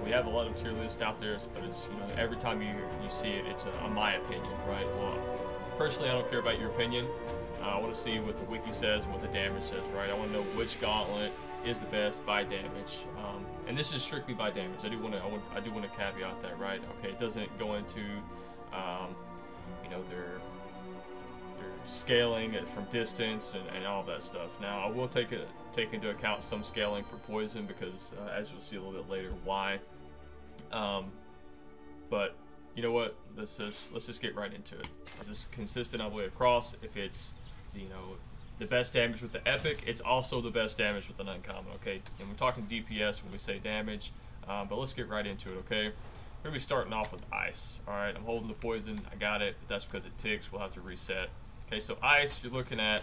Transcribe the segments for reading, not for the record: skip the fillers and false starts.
We have a lot of tier lists out there, but it's, you know, every time you see it, it's my opinion, right? Well, personally, I don't care about your opinion. I want to see what the wiki says and what the damage says, right? I want to know which gauntlet is the best by damage, and this is strictly by damage. I do want to caveat that, right? Okay, it doesn't go into, you know, their scaling from distance and all that stuff. Now, I will take into account some scaling for poison because, as you'll see a little bit later, why. But you know what? Let's just get right into it. Is this consistent all the way across? If it's, you know, the best damage with the epic, it's also the best damage with an uncommon. Okay, and we're talking DPS when we say damage, but let's get right into it. Okay, we're gonna be starting off with ice. All right, I'm holding the poison. I got it, but that's because it ticks. We'll have to reset. Okay, so ice, you're looking at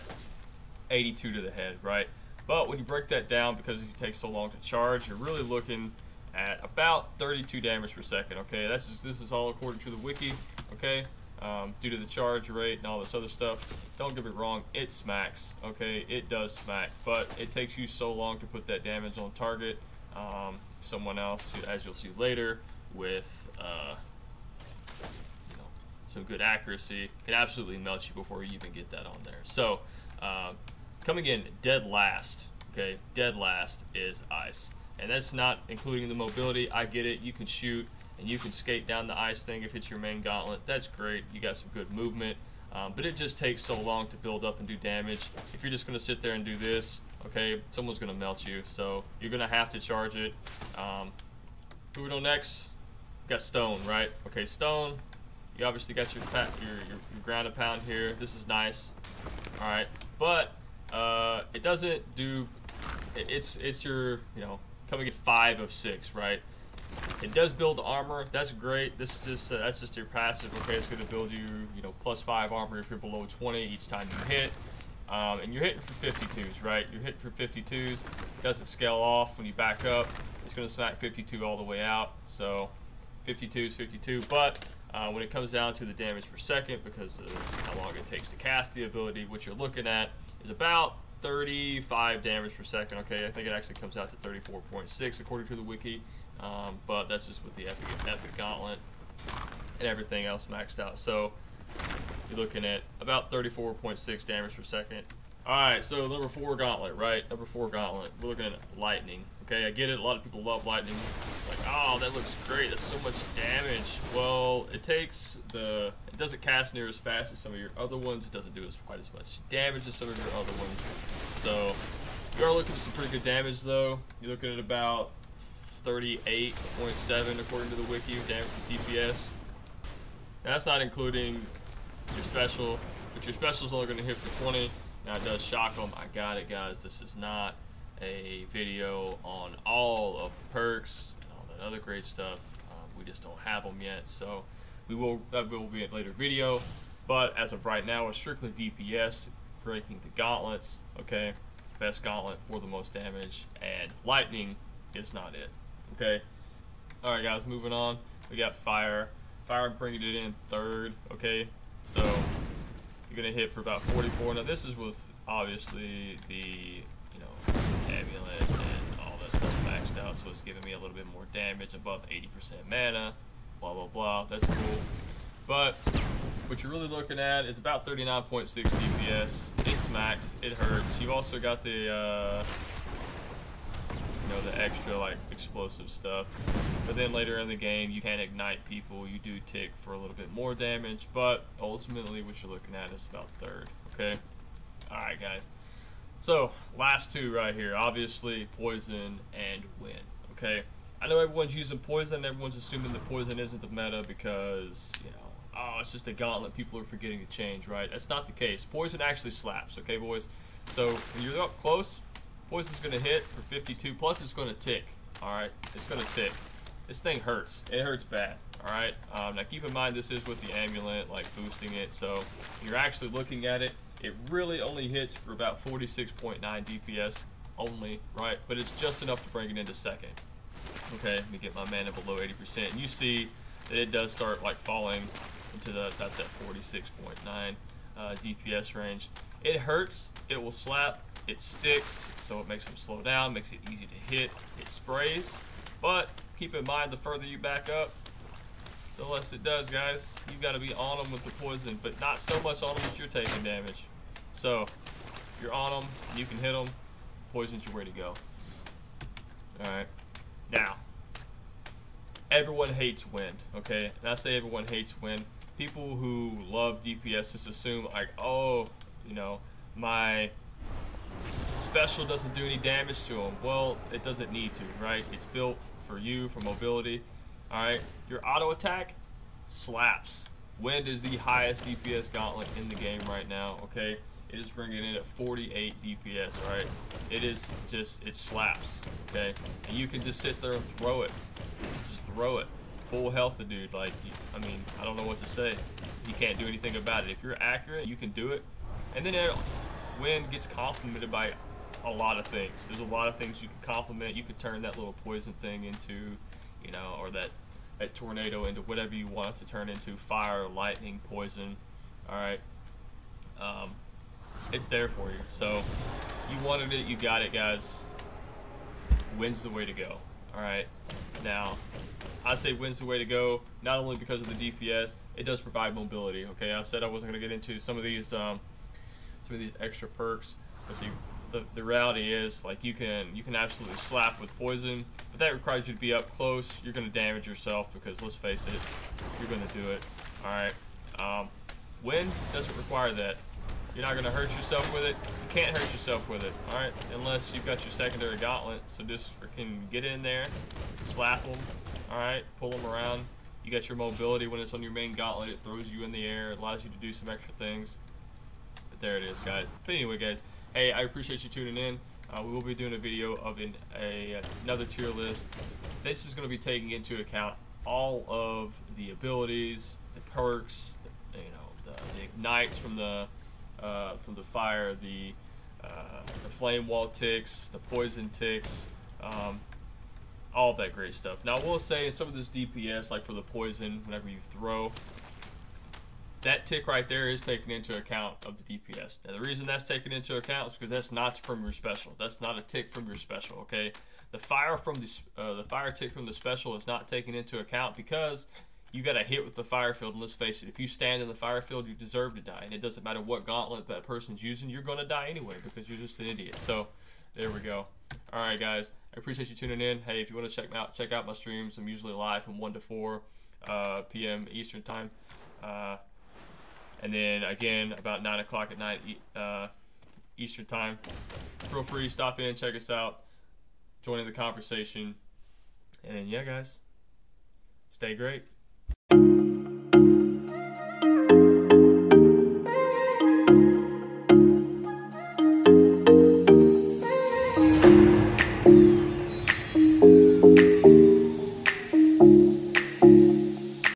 82 to the head, right? But when you break that down, because it takes so long to charge, you're really looking at about 32 damage per second. Okay, this is all according to the wiki. Okay, due to the charge rate and all this other stuff. Don't get me wrong, it smacks. Okay, it does smack, but it takes you so long to put that damage on target. Someone else, as you'll see later, with you know, some good accuracy, can absolutely melt you before you even get that on there. So coming in dead last, okay, dead last is ice, and that's not including the mobility. I get it, you can shoot and you can skate down the ice thing if it's your main gauntlet. That's great, you got some good movement, but it just takes so long to build up and do damage. If you're just going to sit there and do this, okay, someone's going to melt you, so you're going to have to charge it. Who we know next? We got stone, right? Okay, stone, you obviously got your ground and pound here. This is nice, all right, but it doesn't do, it's your, you know, coming at 5 of 6, right? It does build armor. That's great. This is just that's just your passive. Okay, it's going to build you, you know, +5 armor if you're below 20 each time you hit. And you're hitting for 52s, right? You're hitting for 52s. It doesn't scale off when you back up. It's going to smack 52 all the way out. So 52 is 52. But when it comes down to the damage per second, because of how long it takes to cast the ability, what you're looking at is about 35 damage per second. Okay, I think it actually comes out to 34.6 according to the wiki. But that's just with the epic gauntlet and everything else maxed out. So you're looking at about 34.6 damage per second. Alright, so number 4 gauntlet, right? Number 4 gauntlet. We're looking at lightning. Okay, I get it. A lot of people love lightning. Like, oh, that looks great. That's so much damage. Well, it doesn't cast near as fast as some of your other ones. It doesn't do quite as much damage as some of your other ones. So you are looking at some pretty good damage, though. You're looking at about 38.7 according to the wiki damage DPS. Now, that's not including your special, but your special is only going to hit for 20. Now it does shock them. I got it, guys. This is not a video on all of the perks and all that other great stuff. We just don't have them yet, so that will be a later video. But as of right now, it's strictly DPS, breaking the gauntlets. Okay, best gauntlet for the most damage, and lightning is not it. Okay. All right, guys. Moving on. We got fire. Fire bringing it in 3rd. Okay. So you're gonna hit for about 44. Now this is with obviously the, you know, amulet and all that stuff maxed out, so it's giving me a little bit more damage, above 80% mana. Blah blah blah. That's cool. But what you're really looking at is about 39.6 DPS. It smacks. It hurts. You've also got the you know, the extra like explosive stuff, but then later in the game you can ignite people. You do tick for a little bit more damage, but ultimately what you're looking at is about 3rd. Okay, all right, guys, so last 2 right here, obviously poison and wind. Okay, I know everyone's using poison, everyone's assuming that poison isn't the meta because, you know, oh, it's just a gauntlet people are forgetting to change, right? That's not the case. Poison actually slaps. Okay, boys, so when you're up close, poison's going to hit for 52, plus it's going to tick, alright? It's going to tick. This thing hurts. It hurts bad, alright? Now keep in mind this is with the amulet, like boosting it, so when you're actually looking at it, it really only hits for about 46.9 DPS only, right? But it's just enough to bring it into 2nd. Okay, let me get my mana below 80%, and you see that it does start like falling into that 46.9 DPS range. It hurts, it will slap, it sticks, so it makes them slow down, makes it easy to hit, it sprays, but keep in mind, the further you back up, the less it does, guys. You've got to be on them with the poison, but not so much on them that you're taking damage. So, you're on them, you can hit them, poison's your way to go. Alright. Now, everyone hates wind, okay? And I say everyone hates wind. People who love DPS just assume, like, oh, you know, my special doesn't do any damage to them. Well, it doesn't need to, right? It's built for you, for mobility. Alright, your auto attack slaps. Wind is the highest DPS gauntlet in the game right now, okay? It is bringing in at 48 DPS, right? It is just, it slaps, okay? And you can just sit there and throw it. Just throw it. Full health, dude. Like, I mean, I don't know what to say. You can't do anything about it. If you're accurate, you can do it. And then wind gets complemented by a lot of things. There's a lot of things you can complement. You could turn that little poison thing into, you know, or that tornado into whatever you want it to turn into. Fire, lightning, poison. Alright. It's there for you. So, you wanted it, you got it, guys. Wind's the way to go. Alright. Now, I say wind's the way to go, not only because of the DPS, it does provide mobility. Okay, I said I wasn't going to get into some of these extra perks, but the reality is, like, you can absolutely slap with poison, but that requires you to be up close. You're going to damage yourself because, let's face it, you're going to do it. Alright. Wind doesn't require that. You're not going to hurt yourself with it. You can't hurt yourself with it, alright? Unless you've got your secondary gauntlet. So just freaking get in there, slap them, alright? Pull them around. You got your mobility when it's on your main gauntlet. It throws you in the air. It allows you to do some extra things. But there it is, guys. But anyway, guys, hey, I appreciate you tuning in. We will be doing a video of another tier list. This is going to be taking into account all of the abilities, the perks, the ignites from the fire, the flame wall ticks, the poison ticks, all of that great stuff. Now, I will say some of this DPS, like for the poison, whenever you throw, that tick right there is taken into account of the DPS. Now, the reason that's taken into account is because that's not from your special. That's not a tick from your special. Okay, the fire tick from the special is not taken into account because you got to hit with the fire field, and let's face it, if you stand in the fire field, you deserve to die, and it doesn't matter what gauntlet that person's using, you're going to die anyway because you're just an idiot. So, there we go. Alright, guys, I appreciate you tuning in. Hey, if you want to check out my streams, I'm usually live from 1 to 4 p.m. Eastern Time. And then, again, about 9 o'clock at night Eastern Time. Feel free, stop in, check us out, join in the conversation. And, yeah, guys, stay great.